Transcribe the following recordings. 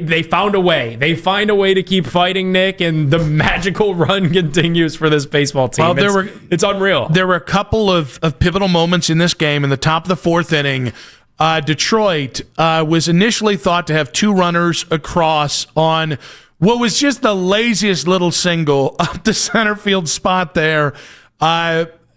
They found a way. They find a way to keep fighting, Nick, and the magical run continues for this baseball team. Well, it's unreal. There were a couple of pivotal moments in this game. In the top of the fourth inning, Detroit was initially thought to have two runners across on what was just the laziest little single up the center field spot there.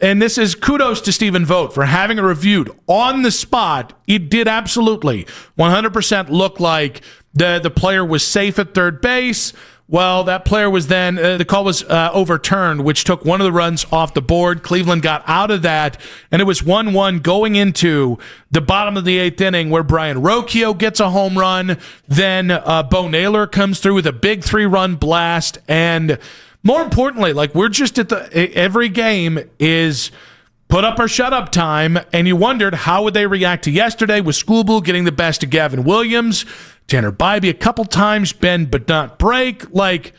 And this is kudos to Stephen Vogt for having it reviewed on the spot. It did absolutely 100% look like the player was safe at third base. Well, that player was then, the call was overturned, which took one of the runs off the board. Cleveland got out of that, and it was 1-1 going into the bottom of the eighth inning where Brian Rocchio gets a home run. Then Bo Naylor comes through with a big 3-run blast. And more importantly, like we're just at every game is put up or shut up time, and you wondered how would they react to yesterday with Skubal getting the best of Gavin Williams. Tanner Bybee a couple times, bend but not break. Like,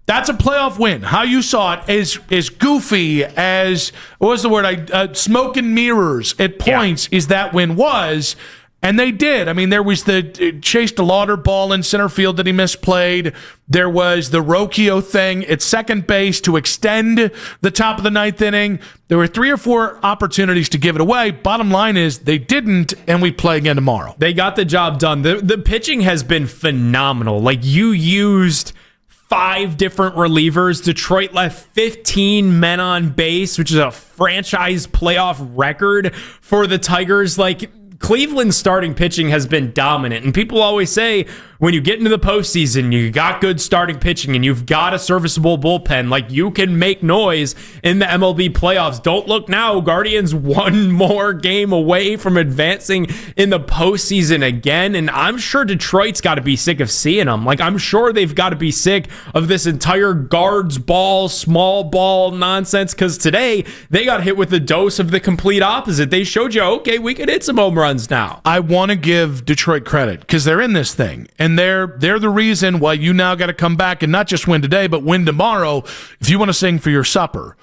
that's a playoff win. How you saw it is goofy as, what was the word? Smoke and mirrors at points is that win was. And they did. I mean, there was the chased a Lauder ball in center field that he misplayed. There was the Rocchio thing at second base to extend the top of the ninth inning. There were 3 or 4 opportunities to give it away. Bottom line is they didn't, and we play again tomorrow. They got the job done. The pitching has been phenomenal. Like, you used 5 different relievers. Detroit left 15 men on base, which is a franchise playoff record for the Tigers. Like, Cleveland's starting pitching has been dominant, and people always say when you get into the postseason, you got good starting pitching and you've got a serviceable bullpen, like you can make noise in the MLB playoffs. Don't look now. Guardians one more game away from advancing in the postseason again, and I'm sure Detroit's got to be sick of seeing them. Like, I'm sure they've got to be sick of this entire guards ball, small ball nonsense, because today they got hit with a dose of the complete opposite. They showed you, okay, we can hit some home runs now. I want to give Detroit credit because they're in this thing, and they're the reason why you now got to come back and not just win today, but win tomorrow if you want to sing for your supper.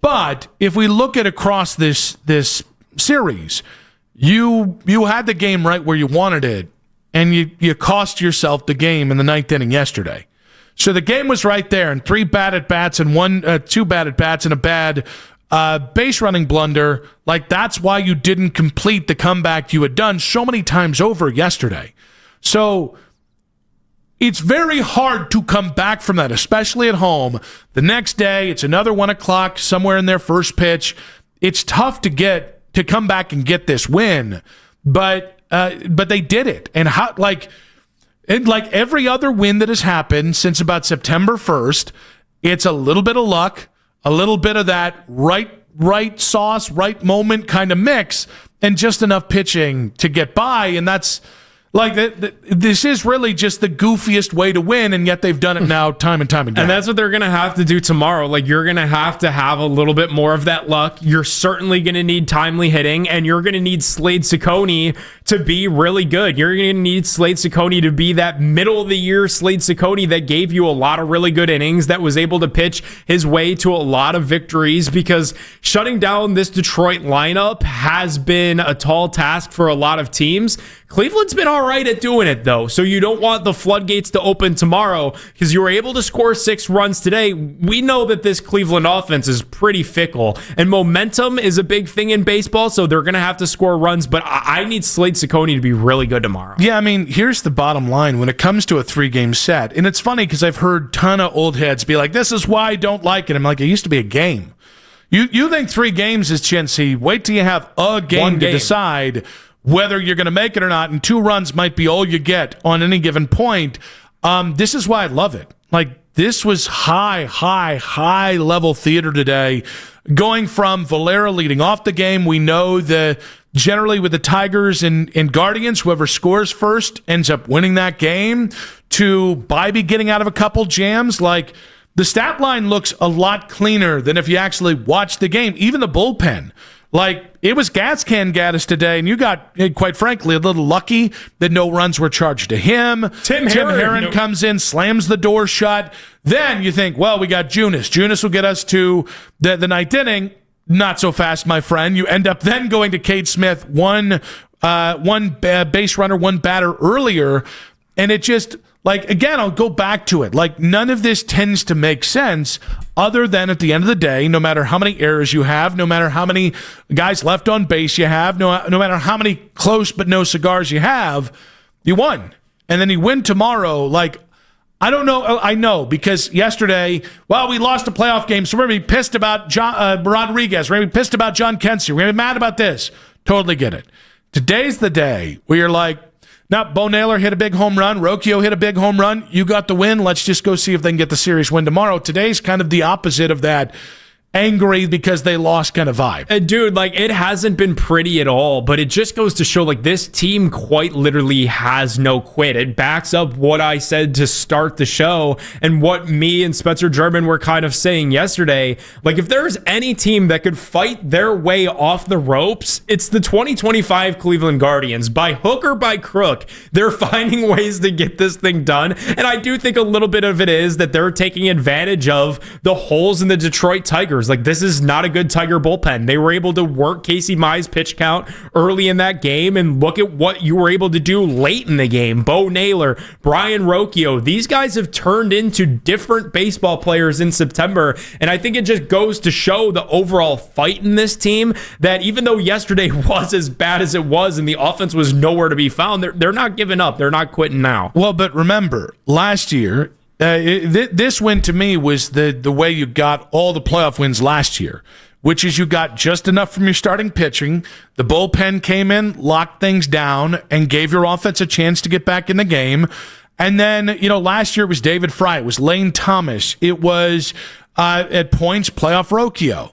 But if we look at across this series, you had the game right where you wanted it, and you cost yourself the game in the ninth inning yesterday. So the game was right there, and 3 bad at bats and 2 bad at bats and a bad base running blunder. Like, that's why you didn't complete the comeback you had done so many times over yesterday. So it's very hard to come back from that, especially at home. The next day, it's another 1 o'clock somewhere in their first pitch. It's tough to come back and get this win, but they did it. And like every other win that has happened since about September 1st, it's a little bit of luck, a little bit of that right sauce, right moment kind of mix, and just enough pitching to get by. And that's like this is really just the goofiest way to win, and yet they've done it now time and time again. And that's what they're going to have to do tomorrow. Like, you're going to have a little bit more of that luck. You're certainly going to need timely hitting, and you're going to need Slade Ciccone to be really good. You're going to need Slade Ciccone to be that middle-of-the-year Slade Ciccone that gave you a lot of really good innings, that was able to pitch his way to a lot of victories, because shutting down this Detroit lineup has been a tall task for a lot of teams. Cleveland's been all right at doing it, though, so you don't want the floodgates to open tomorrow because you were able to score 6 runs today. We know that this Cleveland offense is pretty fickle, and momentum is a big thing in baseball, so they're going to have to score runs, but I need Slade Ciccone to be really good tomorrow. Yeah, I mean, here's the bottom line when it comes to a 3-game set, and it's funny because I've heard a ton of old heads be like, this is why I don't like it. I'm like, it used to be a game. You think 3 games is chintzy. Wait till you have a game to decide whether you're going to make it or not, and 2 runs might be all you get on any given point. This is why I love it. Like, this was high level theater today. Going from Valera leading off the game, we know that generally with the Tigers and Guardians, whoever scores first ends up winning that game, to Bybee getting out of a couple jams. Like, the stat line looks a lot cleaner than if you actually watch the game. Even the bullpen. Like, it was gas can Gaddis today, and you got, quite frankly, a little lucky that no runs were charged to him. Tim Herron comes in, slams the door shut. Then you think, well, we got Junis. Junis will get us to the ninth inning. Not so fast, my friend. You end up then going to Cade Smith, one base runner, 1 batter earlier, and it just, Like, again, I'll go back to it. Like, none of this tends to make sense other than at the end of the day, no matter how many errors you have, no matter how many guys left on base you have, no matter how many close but no cigars you have, you won. And then you win tomorrow. Like, I don't know. I know because yesterday, well, we lost a playoff game, so we're going to be pissed about John Rodriguez. We're going to be pissed about John Kensey. We're going to be mad about this. Totally get it. Today's the day where you're like, now, Bo Naylor hit a big home run. Rocchio hit a big home run. You got the win. Let's just go see if they can get the series win tomorrow. Today's kind of the opposite of that angry because they lost kind of vibe. Dude, like, it hasn't been pretty at all, but it just goes to show, like, this team quite literally has no quit. It backs up what I said to start the show and what me and Spencer German were kind of saying yesterday. Like, if there's any team that could fight their way off the ropes, it's the 2025 Cleveland Guardians. By hook or by crook, they're finding ways to get this thing done. And I do think a little bit of it is that they're taking advantage of the holes in the Detroit Tigers. Like, this is not a good Tiger bullpen. They were able to work Casey Mize' pitch count early in that game, and look at what you were able to do late in the game. Bo Naylor, Brian Rocchio, these guys have turned into different baseball players in September, and I think it just goes to show the overall fight in this team that even though yesterday was as bad as it was and the offense was nowhere to be found, they're not giving up. They're not quitting now. Well, but remember, last year, this win to me was the way you got all the playoff wins last year, which is you got just enough from your starting pitching. The bullpen came in, locked things down, and gave your offense a chance to get back in the game. And then, last year it was David Fry, it was Lane Thomas, it was at points playoff Rocchio.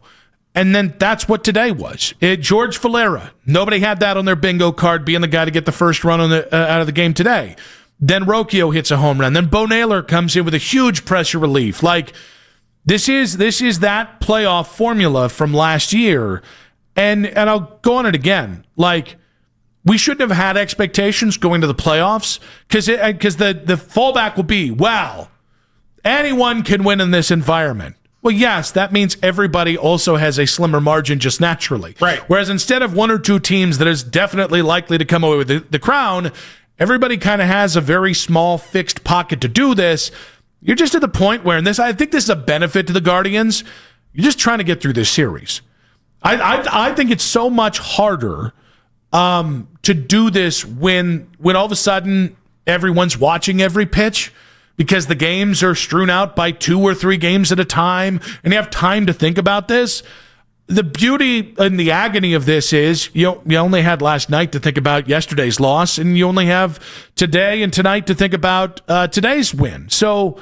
And then that's what today was. George Valera, nobody had that on their bingo card, being the guy to get the first run on out of the game today. Then Rocchio hits a home run. Then Bo Naylor comes in with a huge pressure relief. Like, this is that playoff formula from last year. And I'll go on it again. Like, we shouldn't have had expectations going to the playoffs because the fallback will be, well, anyone can win in this environment. Well, yes, that means everybody also has a slimmer margin just naturally. Right. Whereas instead of one or two teams that is definitely likely to come away with the crown, everybody kind of has a very small fixed pocket to do this. You're just at the point where, I think this is a benefit to the Guardians, you're just trying to get through this series. I think it's so much harder to do this when all of a sudden everyone's watching every pitch because the games are strewn out by 2 or 3 games at a time and you have time to think about this. The beauty and the agony of this is you only had last night to think about yesterday's loss, and you only have today and tonight to think about today's win. So,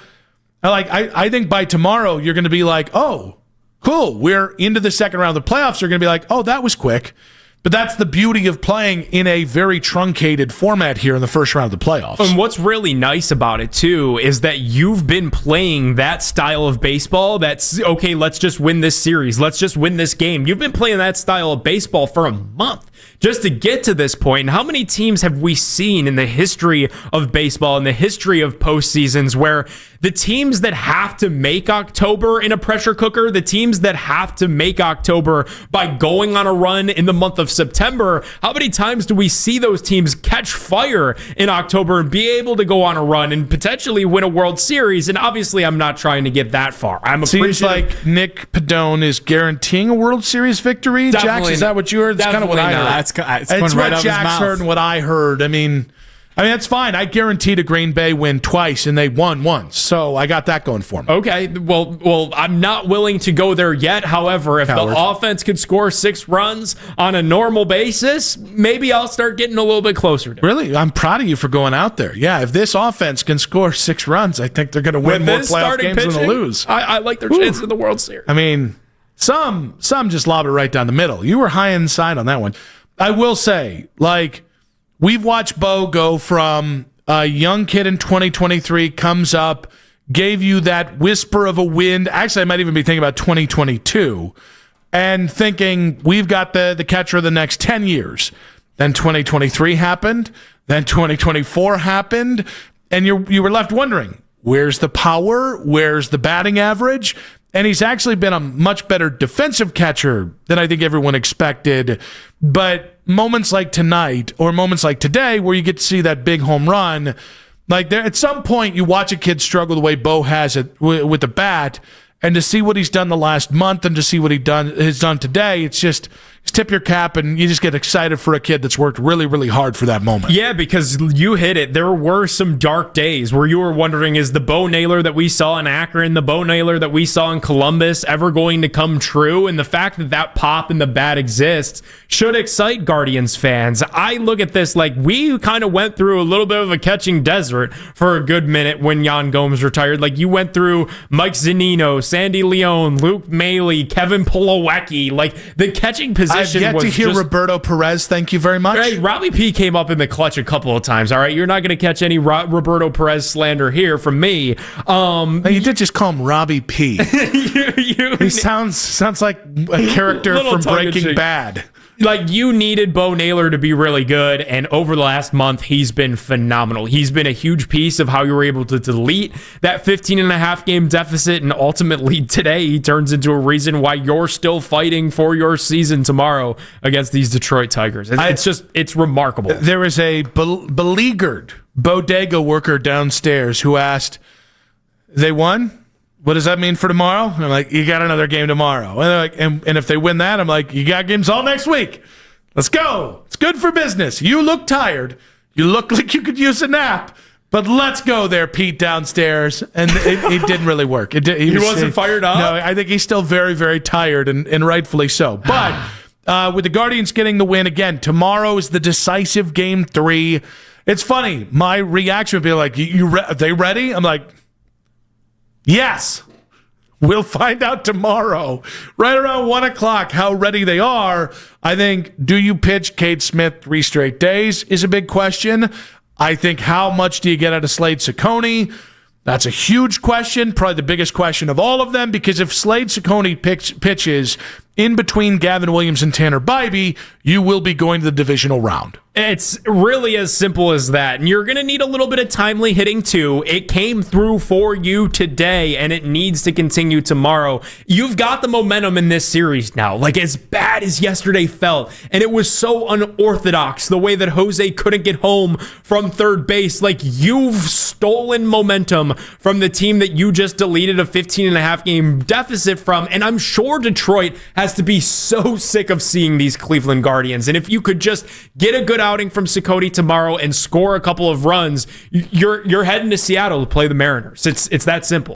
I think by tomorrow you're going to be like, oh, cool, we're into the second round of the playoffs. You're going to be like, oh, that was quick. But that's the beauty of playing in a very truncated format here in the first round of the playoffs. And what's really nice about it, too, is that you've been playing that style of baseball that's, okay, let's just win this series. Let's just win this game. You've been playing that style of baseball for a month just to get to this point. And how many teams have we seen in the history of baseball, in the history of postseasons, where the teams that have to make October in a pressure cooker, the teams that have to make October by going on a run in the month of September, how many times do we see those teams catch fire in October and be able to go on a run and potentially win a World Series? And obviously, I'm not trying to get that far. Seems like Nick Padone is guaranteeing a World Series victory. Jax, is that what you heard? That's kind of what I heard. It's what Jax heard and what I heard. I mean, that's fine. I guaranteed a Green Bay win twice, and they won once. So I got that going for me. Okay. Well, I'm not willing to go there yet. However, if the offense could score 6 runs on a normal basis, maybe I'll start getting a little bit closer to it. Really? I'm proud of you for going out there. Yeah, if this offense can score 6 runs, I think they're going to win more playoff games than to lose. I like their chances in the World Series. I mean, some just lob it right down the middle. You were high inside on that one. I will say, we've watched Bo go from a young kid in 2023, comes up, gave you that whisper of a win. Actually, I might even be thinking about 2022 and thinking we've got the catcher of the next 10 years. Then 2023 happened. Then 2024 happened. And you were left wondering, where's the power? Where's the batting average? And he's actually been a much better defensive catcher than I think everyone expected. But moments like tonight or moments like today where you get to see that big home run, Like there, at some point, you watch a kid struggle the way Bo has it with the bat, and to see what he's done the last month and to see what has done today, it's just tip your cap and you just get excited for a kid that's worked really, really hard for that moment. Yeah, because you hit it. There were some dark days where you were wondering, is the Bo Naylor that we saw in Akron, the Bo Naylor that we saw in Columbus ever going to come true? And the fact that pop in the bat exists should excite Guardians fans. I look at this like we kind of went through a little bit of a catching desert for a good minute when Yan Gomes retired. Like you went through Mike Zunino, Sandy Leone, Luke Mailey, Kevin Polowecki. Like the catching position. I've yet to hear Roberto Perez. Thank you very much. Hey, Robbie P came up in the clutch a couple of times. All right, you're not going to catch any Roberto Perez slander here from me. You did just call him Robbie P. He sounds like a character from Breaking Bad. Like you needed Bo Naylor to be really good, and over the last month, he's been phenomenal. He's been a huge piece of how you were able to delete that 15.5 game deficit, and ultimately today he turns into a reason why you're still fighting for your season tomorrow against these Detroit Tigers. It's remarkable. There is a beleaguered bodega worker downstairs who asked, "They won? What does that mean for tomorrow?" And I'm like, "You got another game tomorrow." And they're like, and if they win that, I'm like, "You got games all next week. Let's go. It's good for business. You look tired. You look like you could use a nap. But let's go there, Pete, downstairs." And it didn't really work. He wasn't fired up? No, I think he's still very, very tired, and rightfully so. But with the Guardians getting the win again, tomorrow is the decisive game 3. It's funny. My reaction would be like, are they ready? I'm like, yes. We'll find out tomorrow, right around 1 o'clock, how ready they are. I think, do you pitch Cade Smith 3 straight days is a big question. I think, how much do you get out of Slade Ciccone? That's a huge question, probably the biggest question of all of them, because if Slade Ciccone pitches in between Gavin Williams and Tanner Bybee, you will be going to the divisional round. It's really as simple as that. And you're going to need a little bit of timely hitting too. It came through for you today, and it needs to continue tomorrow. You've got the momentum in this series now. Like, as bad as yesterday felt, and it was so unorthodox, the way that Jose couldn't get home from third base. Like, you've stolen momentum from the team that you just deleted a 15.5 game deficit from. And I'm sure Detroit has to be so sick of seeing these Cleveland Guardians. And if you could just get a good outing from Ciccone tomorrow and score a couple of runs, you're heading to Seattle to play the Mariners. It's that simple.